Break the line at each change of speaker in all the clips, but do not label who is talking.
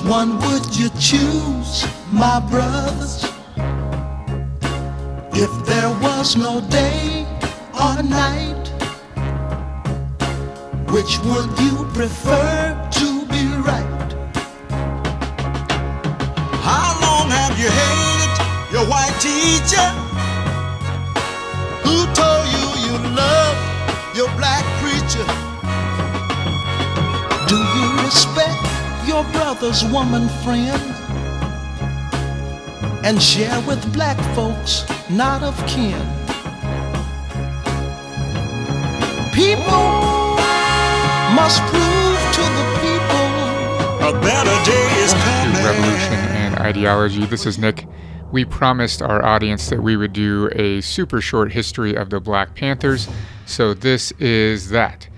one would you choose, my brothers? If there was no day or night, which would you prefer to be right?
How long have you hated your white teacher?
Who told you you love your black preacher? Do you respect your brother's woman friend and share with black folks not of kin? People must prove to the people
a better day is coming.
To Revolution and Ideology. This is Nick. We promised our audience that we would do a super short history of the Black Panthers, so this is that.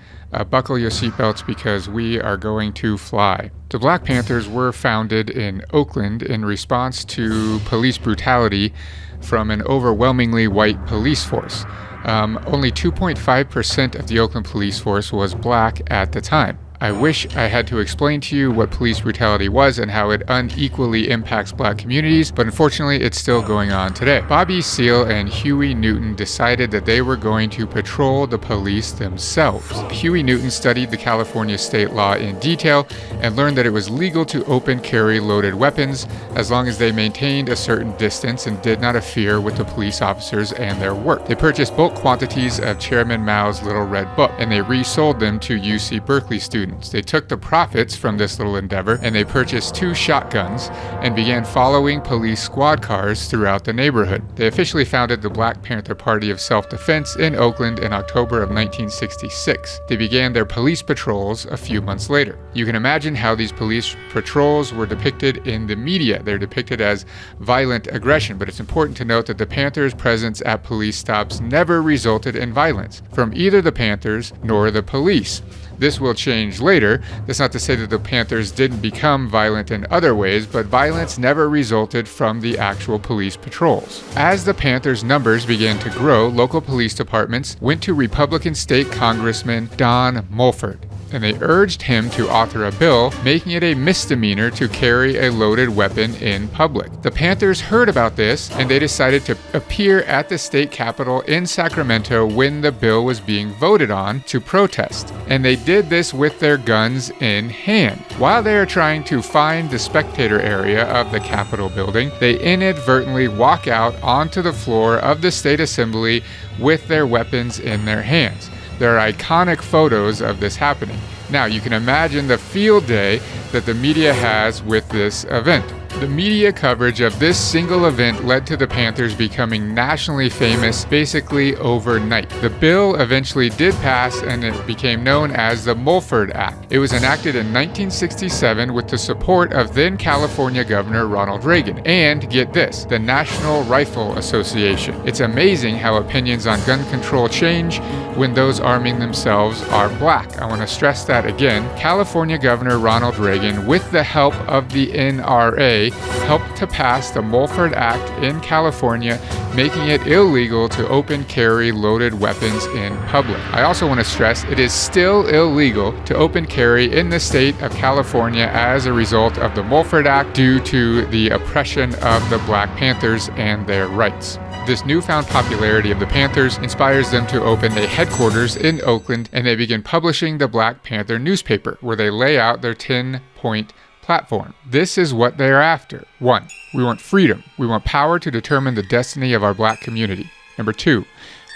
Buckle your seatbelts because we are going to fly. The Black Panthers were founded in Oakland in response to police brutality from an overwhelmingly white police force. Only 2.5% of the Oakland police force was black at the time. I wish I had to explain to you what police brutality was and how it unequally impacts black communities, but unfortunately it's still going on today. Bobby Seale and Huey Newton decided that they were going to patrol the police themselves. Huey Newton studied the California state law in detail and learned that it was legal to open carry loaded weapons as long as they maintained a certain distance and did not interfere with the police officers and their work. They purchased bulk quantities of Chairman Mao's Little Red Book and they resold them to UC Berkeley students. They took the profits from this little endeavor and they purchased 2 shotguns and began following police squad cars throughout the neighborhood. They officially founded the Black Panther Party of Self-Defense in Oakland in October of 1966. They began their police patrols a few months later. You can imagine how these police patrols were depicted in the media. They're depicted as violent aggression, but it's important to note that the Panthers' presence at police stops never resulted in violence from either the Panthers nor the police. This will change later. That's not to say that the Panthers didn't become violent in other ways, but violence never resulted from the actual police patrols. As the Panthers' numbers began to grow, local police departments went to Republican State Congressman Don Mulford, and they urged him to author a bill making it a misdemeanor to carry a loaded weapon in public. The Panthers heard about this and they decided to appear at the state capitol in Sacramento when the bill was being voted on to protest. And they did this with their guns in hand. While they are trying to find the spectator area of the Capitol building, they inadvertently walk out onto the floor of the state assembly with their weapons in their hands. There are iconic photos of this happening. Now, you can imagine the field day that the media has with this event. The media coverage of this single event led to the Panthers becoming nationally famous basically overnight. The bill eventually did pass and it became known as the Mulford Act. It was enacted in 1967 with the support of then California Governor Ronald Reagan and, get this, the National Rifle Association. It's amazing how opinions on gun control change when those arming themselves are black. I want to stress that again. California Governor Ronald Reagan, with the help of the NRA, helped to pass the Mulford Act in California, making it illegal to open carry loaded weapons in public. I also want to stress it is still illegal to open carry in the state of California as a result of the Mulford Act due to the oppression of the Black Panthers and their rights. This newfound popularity of the Panthers inspires them to open a headquarters in Oakland, and they begin publishing the Black Panther newspaper, where they lay out their 10-point platform. This is what they are after. 1. We want freedom. We want power to determine the destiny of our black community. Number 2.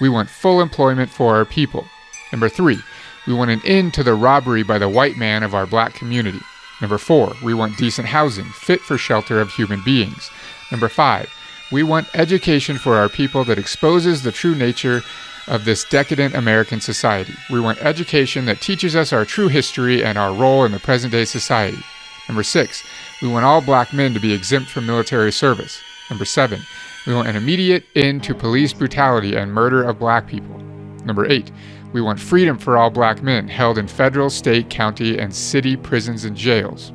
We want full employment for our people. Number 3. We want an end to the robbery by the white man of our black community. Number 4. We want decent housing, fit for shelter of human beings. Number 5. We want education for our people that exposes the true nature of this decadent American society. We want education that teaches us our true history and our role in the present-day society. Number 6, we want all black men to be exempt from military service. Number 7, we want an immediate end to police brutality and murder of black people. Number 8, we want freedom for all black men held in federal, state, county, and city prisons and jails.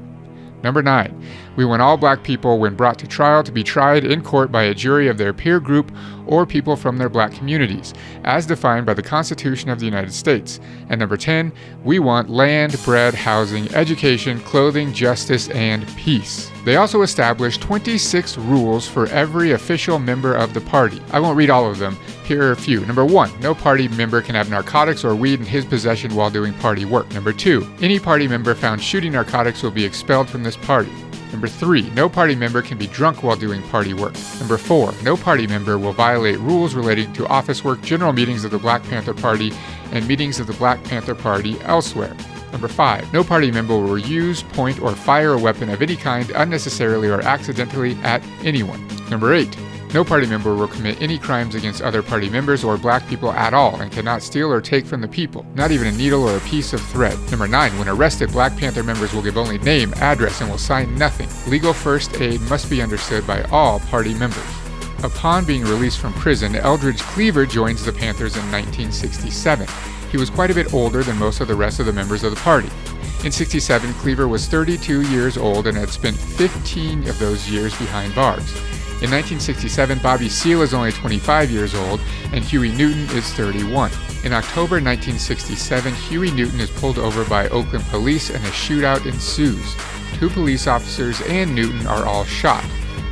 Number 9, We want all black people, when brought to trial, to be tried in court by a jury of their peer group or people from their black communities, as defined by the Constitution of the United States. And number 10, we want land, bread, housing, education, clothing, justice, and peace. They also established 26 rules for every official member of the party. I won't read all of them. Here are a few. Number 1, no party member can have narcotics or weed in his possession while doing party work. Number 2, any party member found shooting narcotics will be expelled from this party. Number 3, no party member can be drunk while doing party work. Number 4, no party member will violate rules relating to office work, general meetings of the Black Panther Party, and meetings of the Black Panther Party elsewhere. Number 5, no party member will use, point, or fire a weapon of any kind unnecessarily or accidentally at anyone. Number 8, no party member will commit any crimes against other party members or black people at all and cannot steal or take from the people, not even a needle or a piece of thread. Number 9, when arrested, Black Panther members will give only name, address, and will sign nothing. Legal first aid must be understood by all party members. Upon being released from prison, Eldridge Cleaver joins the Panthers in 1967. He was quite a bit older than most of the rest of the members of the party. In 1967, Cleaver was 32 years old and had spent 15 of those years behind bars. In 1967, Bobby Seale is only 25 years old, and Huey Newton is 31. In October 1967, Huey Newton is pulled over by Oakland police and a shootout ensues. 2 police officers and Newton are all shot.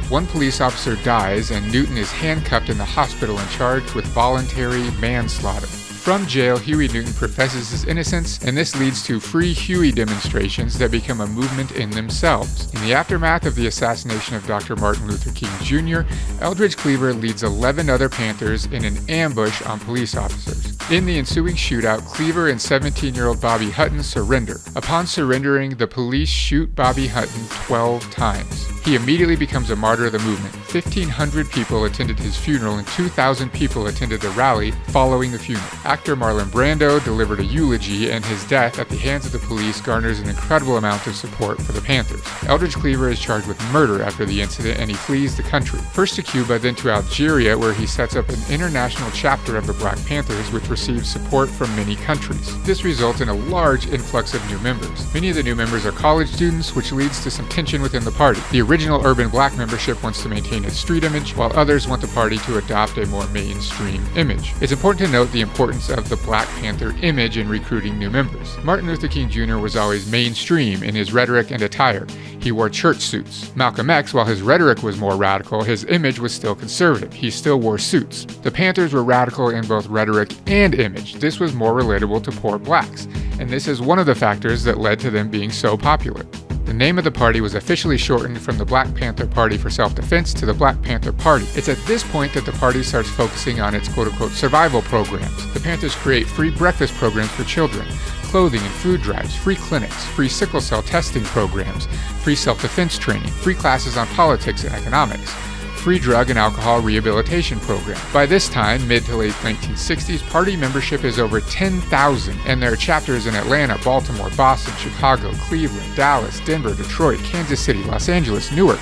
1 police officer dies, and Newton is handcuffed in the hospital and charged with voluntary manslaughter. From jail, Huey Newton professes his innocence, and this leads to Free Huey demonstrations that become a movement in themselves. In the aftermath of the assassination of Dr. Martin Luther King Jr., Eldridge Cleaver leads 11 other Panthers in an ambush on police officers. In the ensuing shootout, Cleaver and 17-year-old Bobby Hutton surrender. Upon surrendering, the police shoot Bobby Hutton 12 times. He immediately becomes a martyr of the movement. 1,500 people attended his funeral and 2,000 people attended the rally following the funeral. Actor Marlon Brando delivered a eulogy, and his death at the hands of the police garners an incredible amount of support for the Panthers. Eldridge Cleaver is charged with murder after the incident, and he flees the country. First to Cuba, then to Algeria, where he sets up an international chapter of the Black Panthers, which receives support from many countries. This results in a large influx of new members. Many of the new members are college students, which leads to some tension within the party. The original urban black membership wants to maintain its street image, while others want the party to adopt a more mainstream image. It's important to note the importance of the Black Panther image in recruiting new members. Martin Luther King Jr. was always mainstream in his rhetoric and attire. He wore church suits. Malcolm X, while his rhetoric was more radical, his image was still conservative. He still wore suits. The Panthers were radical in both rhetoric and image. This was more relatable to poor blacks, and this is one of the factors that led to them being so popular. The name of the party was officially shortened from the Black Panther Party for Self-Defense to the Black Panther Party. It's at this point that the party starts focusing on its quote-unquote survival programs. The Panthers create free breakfast programs for children, clothing and food drives, free clinics, free sickle cell testing programs, free self-defense training, free classes on politics and economics, free drug and alcohol rehabilitation program. By this time, mid to late 1960s, party membership is over 10,000, and there are chapters in Atlanta, Baltimore, Boston, Chicago, Cleveland, Dallas, Denver, Detroit, Kansas City, Los Angeles, Newark,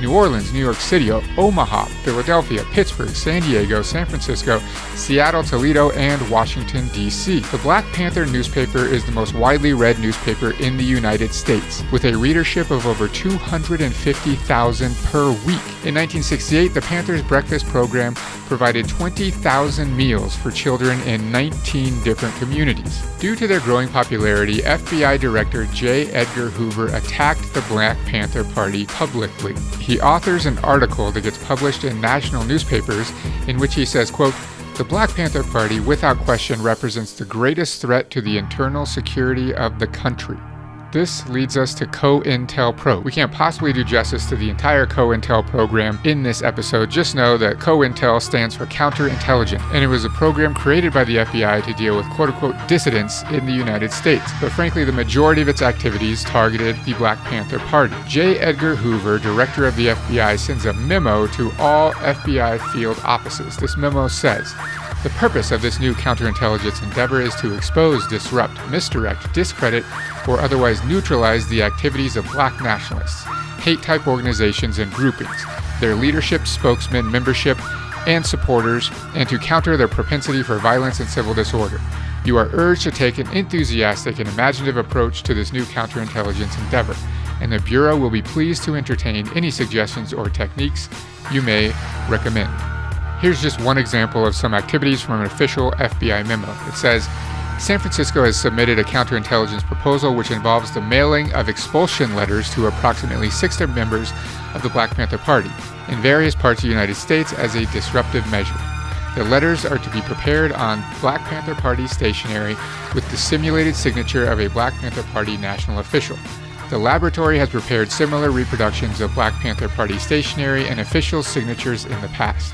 New Orleans, New York City, Omaha, Philadelphia, Pittsburgh, San Diego, San Francisco, Seattle, Toledo, and Washington, D.C. The Black Panther newspaper is the most widely read newspaper in the United States, with a readership of over 250,000 per week. In 1968, the Panthers breakfast program provided 20,000 meals for children in 19 different communities. Due to their growing popularity, FBI Director J. Edgar Hoover attacked the Black Panther Party publicly. He authors an article that gets published in national newspapers in which he says, quote, "The Black Panther Party, without question, represents the greatest threat to the internal security of the country." This leads us to COINTELPRO. We can't possibly do justice to the entire COINTEL program in this episode. Just know that COINTEL stands for Counterintelligence, and it was a program created by the FBI to deal with quote-unquote dissidents in the United States. But frankly, the majority of its activities targeted the Black Panther Party. J. Edgar Hoover, director of the FBI, sends a memo to all FBI field offices. This memo says, "The purpose of this new counterintelligence endeavor is to expose, disrupt, misdirect, discredit, or otherwise neutralize the activities of black nationalists, hate-type organizations and groupings, their leadership, spokesmen, membership, and supporters, and to counter their propensity for violence and civil disorder. You are urged to take an enthusiastic and imaginative approach to this new counterintelligence endeavor. and the Bureau will be pleased to entertain any suggestions or techniques you may recommend. Here's just one example of some activities from an official FBI memo. It says, San Francisco has submitted a counterintelligence proposal which involves the mailing of expulsion letters to approximately 60 members of the Black Panther Party in various parts of the United States as a disruptive measure. The letters are to be prepared on Black Panther Party stationery with the simulated signature of a Black Panther Party national official. The laboratory has prepared similar reproductions of Black Panther Party stationery and official signatures in the past.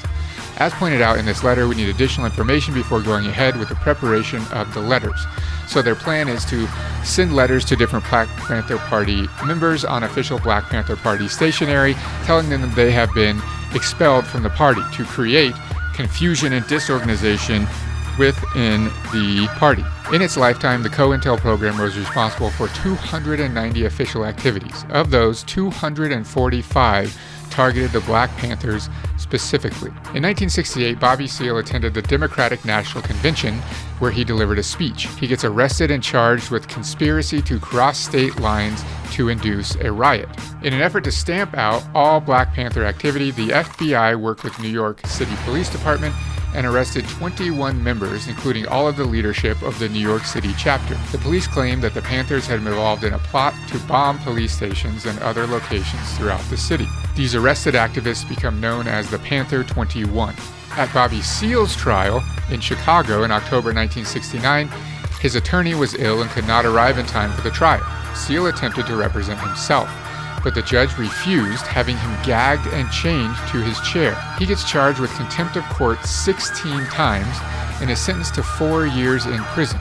As pointed out in this letter, we need additional information before going ahead with the preparation of the letters. So their plan is to send letters to different Black Panther Party members on official Black Panther Party stationery, telling them that they have been expelled from the party to create confusion and disorganization within the party. In its lifetime, the COINTEL program was responsible for 290 official activities. Of those, 245 targeted the Black Panthers specifically. In 1968, Bobby Seale attended the Democratic National Convention where he delivered a speech. He gets arrested and charged with conspiracy to cross state lines to induce a riot. In an effort to stamp out all Black Panther activity, the FBI worked with New York City Police Department and arrested 21 members, including all of the leadership of the New York City chapter. The police claimed that the Panthers had been involved in a plot to bomb police stations and other locations throughout the city. These arrested activists become known as the Panther 21. At Bobby Seale's trial in Chicago in October 1969, his attorney was ill and could not arrive in time for the trial. Seale attempted to represent himself, but the judge refused, having him gagged and chained to his chair. He gets charged with contempt of court 16 times and is sentenced to 4 years in prison.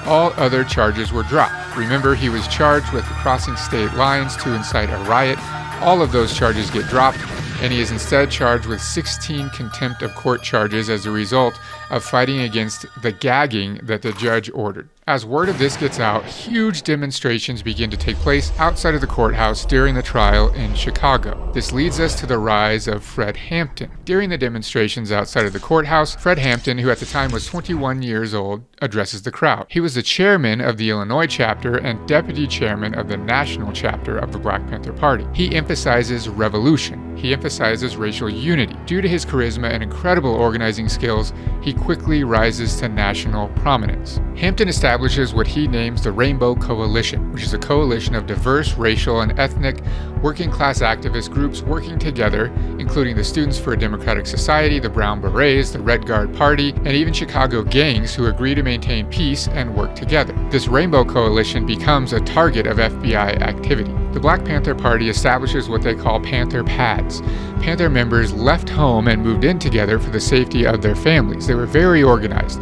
All other charges were dropped. Remember, he was charged with crossing state lines to incite a riot. All of those charges get dropped, and he is instead charged with 16 contempt of court charges as a result of fighting against the gagging that the judge ordered. As word of this gets out, huge demonstrations begin to take place outside of the courthouse during the trial in Chicago. This leads us to the rise of Fred Hampton. During the demonstrations outside of the courthouse, Fred Hampton, who at the time was 21 years old, addresses the crowd. He was the chairman of the Illinois chapter and deputy chairman of the national chapter of the Black Panther Party. He emphasizes revolution. He emphasizes racial unity. Due to his charisma and incredible organizing skills, he quickly rises to national prominence. Hampton establishes what he names the Rainbow Coalition, which is a coalition of diverse racial and ethnic working-class activist groups working together, including the Students for a Democratic Society, the Brown Berets, the Red Guard Party, and even Chicago gangs who agree to maintain peace and work together. This Rainbow Coalition becomes a target of FBI activity. The Black Panther Party establishes what they call Panther Pads. Panther members left home and moved in together for the safety of their families. They were very organized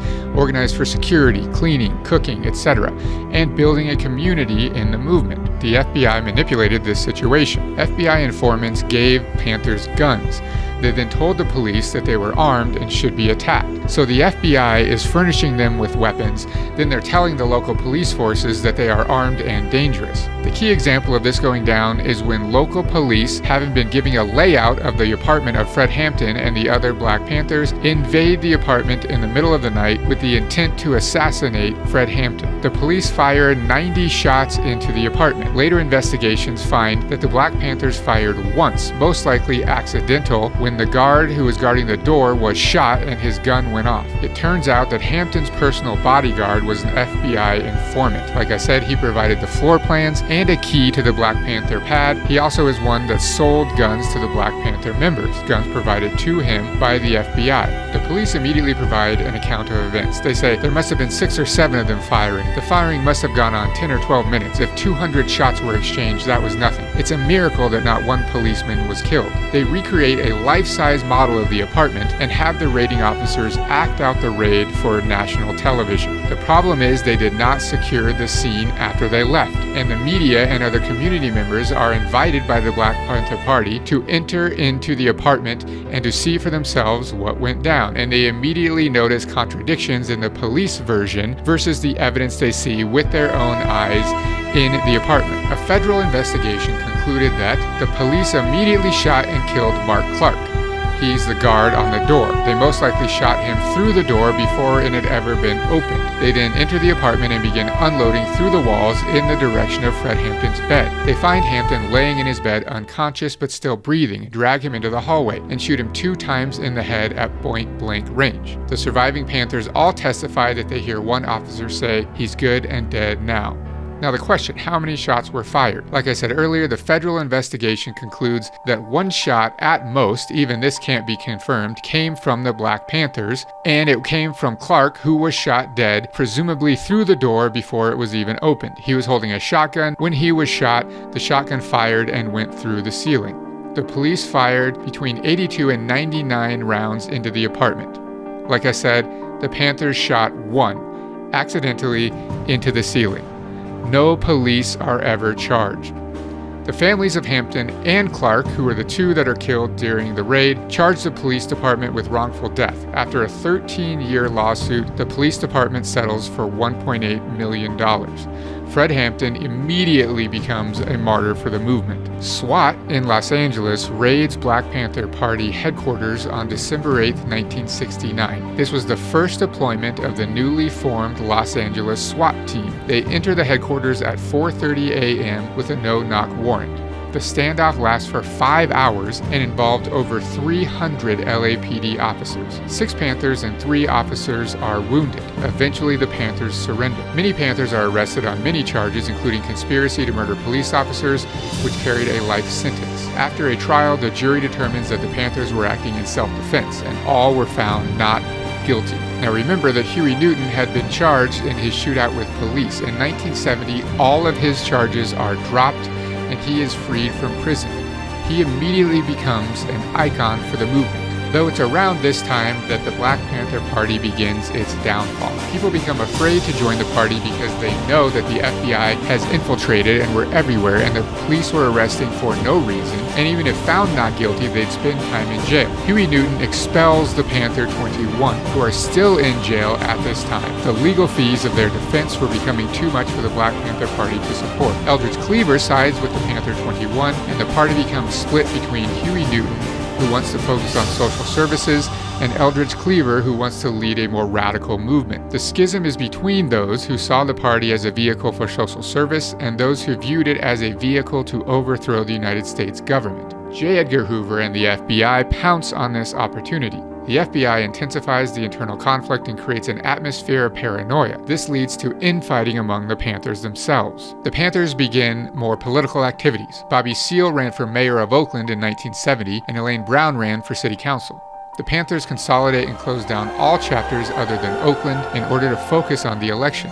for security, cleaning, cooking, etc., and building a community in the movement. The FBI manipulated this situation. FBI informants gave Panthers guns. They then told the police that they were armed and should be attacked. So the FBI is furnishing them with weapons, then they're telling the local police forces that they are armed and dangerous. The key example of this going down is when local police, having been giving a layout of the apartment of Fred Hampton and the other Black Panthers, invade the apartment in the middle of the night with the intent to assassinate Fred Hampton. The police fire 90 shots into the apartment. Later investigations find that the Black Panthers fired once, most likely accidental, when the guard who was guarding the door was shot and his gun went off. It turns out that Hampton's personal bodyguard was an FBI informant. Like I said, he provided the floor plans and a key to the Black Panther pad. He also is one that sold guns to the Black Panther members, guns provided to him by the FBI. The police immediately provide an account of events. They say there must have been 6 or 7 of them firing. The firing must have gone on 10 or 12 minutes. If 200 shots were exchanged, that was nothing. It's a miracle that not one policeman was killed. They recreate a life-size model of the apartment and have the raiding officers act out the raid for national television. The problem is they did not secure the scene after they left, and the media and other community members are invited by the Black Panther Party to enter into the apartment and to see for themselves what went down, and they immediately notice contradictions in the police version versus the evidence they see with their own eyes in the apartment. A federal investigation concluded that the police immediately shot and killed Mark Clark. He's the guard on the door. They most likely shot him through the door before it had ever been opened. They then enter the apartment and begin unloading through the walls in the direction of Fred Hampton's bed. They find Hampton laying in his bed unconscious but still breathing, drag him into the hallway, and shoot him 2 times in the head at point-blank range. The surviving Panthers all testify that they hear one officer say, "He's good and dead now." Now the question, how many shots were fired? Like I said earlier, the federal investigation concludes that 1 shot at most, even this can't be confirmed, came from the Black Panthers, and it came from Clark, who was shot dead, presumably through the door before it was even opened. He was holding a shotgun. When he was shot, the shotgun fired and went through the ceiling. The police fired between 82 and 99 rounds into the apartment. Like I said, the Panthers shot 1, accidentally, into the ceiling. No police are ever charged. The families of Hampton and Clark, who are the 2 that are killed during the raid, charged the police department with wrongful death. After a 13-year lawsuit, the police department settles for $1.8 million. Fred Hampton immediately becomes a martyr for the movement. SWAT in Los Angeles raids Black Panther Party headquarters on December 8, 1969. This was the first deployment of the newly formed Los Angeles SWAT team. They enter the headquarters at 4:30 a.m. with a no-knock warrant. The standoff lasts for 5 hours and involved over 300 LAPD officers. 6 Panthers and 3 officers are wounded. Eventually, the Panthers surrender. Many Panthers are arrested on many charges, including conspiracy to murder police officers, which carried a life sentence. After a trial, the jury determines that the Panthers were acting in self-defense, and all were found not guilty. Now remember that Huey Newton had been charged in his shootout with police. In 1970, all of his charges are dropped, and he is freed from prison. He immediately becomes an icon for the movement, though it's around this time that the Black Panther Party begins its downfall. People become afraid to join the party because they know that the FBI has infiltrated and were everywhere, and the police were arresting for no reason, and even if found not guilty, they'd spend time in jail. Huey Newton expels the Panther 21, who are still in jail at this time. The legal fees of their defense were becoming too much for the Black Panther Party to support. Eldridge Cleaver sides with the Panther 21, and the party becomes split between Huey Newton, who wants to focus on social services, and Eldridge Cleaver, who wants to lead a more radical movement. The schism is between those who saw the party as a vehicle for social service and those who viewed it as a vehicle to overthrow the United States government. J. Edgar Hoover and the FBI pounce on this opportunity. The FBI intensifies the internal conflict and creates an atmosphere of paranoia. This leads to infighting among the Panthers themselves. The Panthers begin more political activities. Bobby Seale ran for mayor of Oakland in 1970, and Elaine Brown ran for city council. The Panthers consolidate and close down all chapters other than Oakland in order to focus on the election.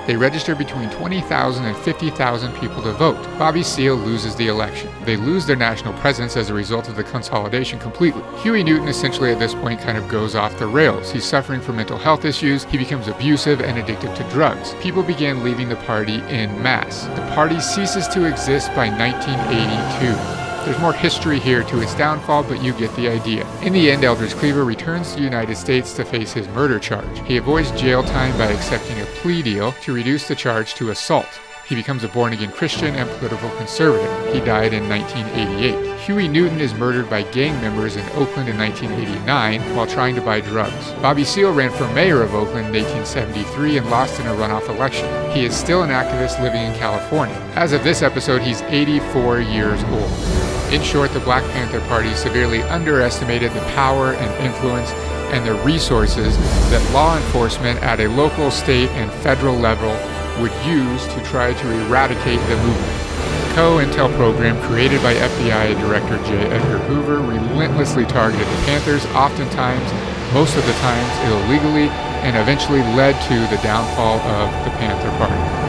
They register between 20,000 and 50,000 people to vote. Bobby Seale loses the election. They lose their national presence as a result of the consolidation completely. Huey Newton essentially at this point kind of goes off the rails. He's suffering from mental health issues. He becomes abusive and addicted to drugs. People began leaving the party en masse. The party ceases to exist by 1982. There's more history here to its downfall, but you get the idea. In the end, Eldridge Cleaver returns to the United States to face his murder charge. He avoids jail time by accepting a plea deal to reduce the charge to assault. He becomes a born-again Christian and political conservative. He died in 1988. Huey Newton is murdered by gang members in Oakland in 1989 while trying to buy drugs. Bobby Seale ran for mayor of Oakland in 1873 and lost in a runoff election. He is still an activist living in California. As of this episode, he's 84 years old. In short, the Black Panther Party severely underestimated the power and influence and the resources that law enforcement at a local, state, and federal level would use to try to eradicate the movement. The COINTEL program created by FBI Director J. Edgar Hoover relentlessly targeted the Panthers, oftentimes, most of the times illegally, and eventually led to the downfall of the Panther Party.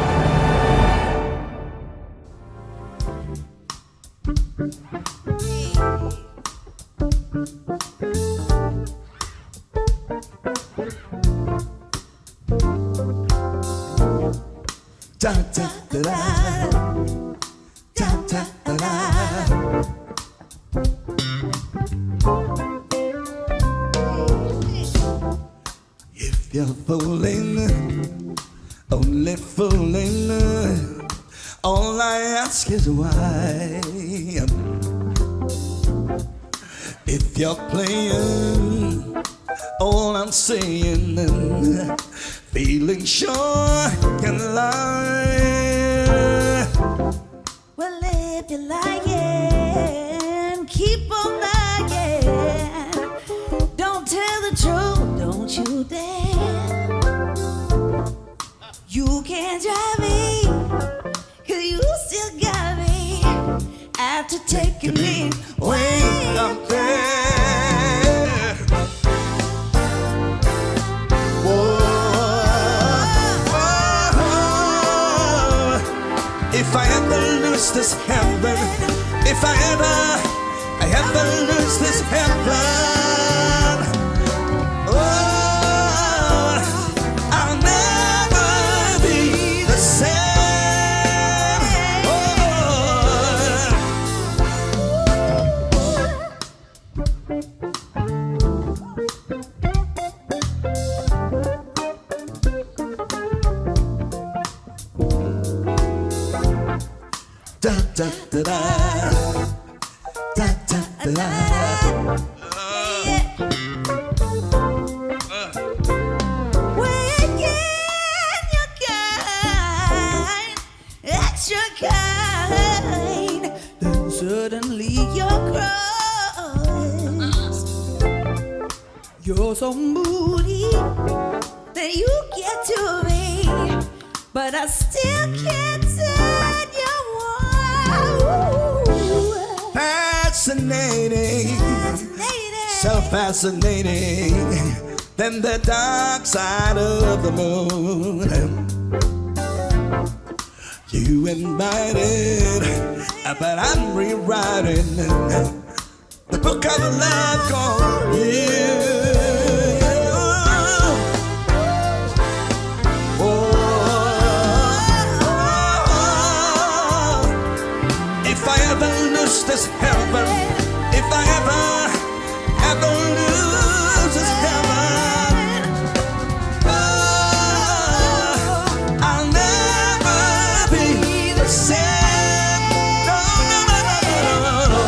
Da da da da da da da. If you're fooling, only fooling, all I ask is why. If you're playing, all I'm saying, feeling sure can lie.
Well, if you like it, keep on lying. Don't tell the truth, don't you dare. You can't drive me, 'cause you still got me after taking me
way up there. Whoa. If I ever lose this heaven, if I ever lose this heaven, oh, I'll never be the same. Da da da da, da da da da.
When you're kind, extra kind, then suddenly you're cross. You're so moody that you get to me, but I still can't turn you on.
Fascinating, so fascinating than the dark side of the moon. You invited, but I'm rewriting the book of love called you. If I ever lose this heaven, if I ever lose this heaven, oh, I'll never be the same. No, no, no, no, no, no.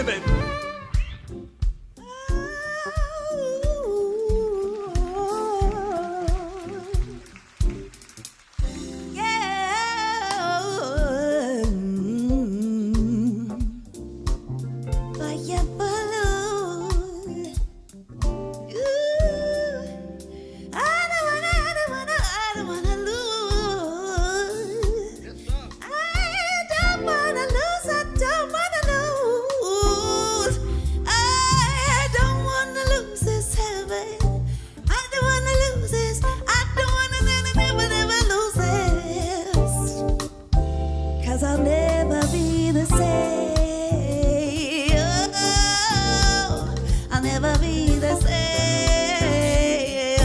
baby.
I'll never be the same. Oh, I'll never be the same. Oh,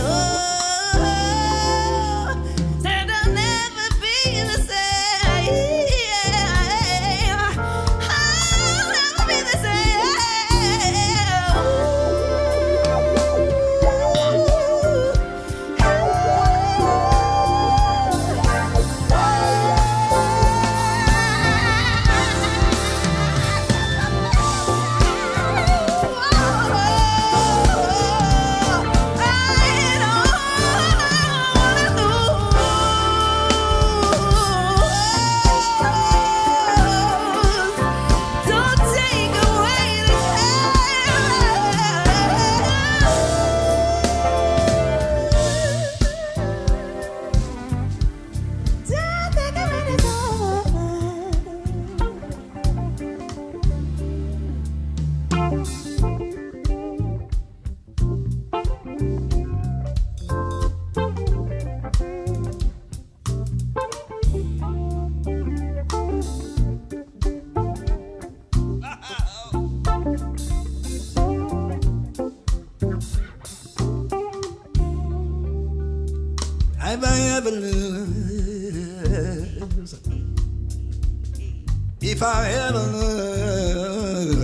said I'll never be the same. I'll never be the
If I ever lose, if I ever lose,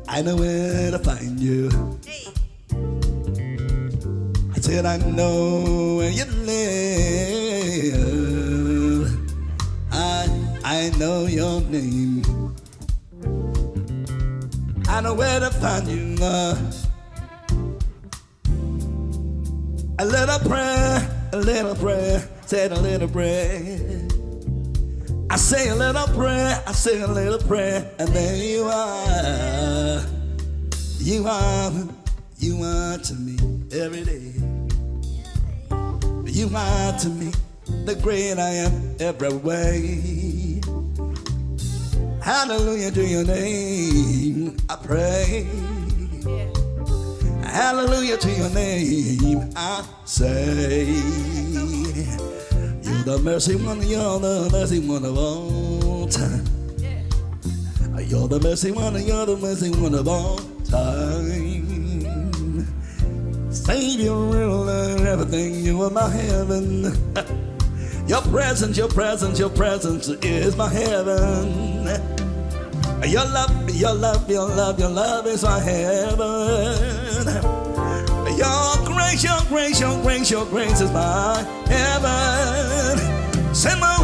I know where to find you. I said I know where you live. I know your name. I know where to find you. A little prayer, said a little prayer. I say a little prayer, I say a little prayer, and there you are. You are to me every day. You are to me the great I am every way. Hallelujah to your name, I pray. Hallelujah to your name, I say. You're the mercy one, you're the mercy one of all time. You're the mercy one, you're the mercy one of all time. Savior, ruler, everything, you are my heaven. Your presence, your presence, your presence is my heaven. Your love, your love, your love, your love is my heaven. Your grace, your grace, your grace, your grace is my heaven. Send my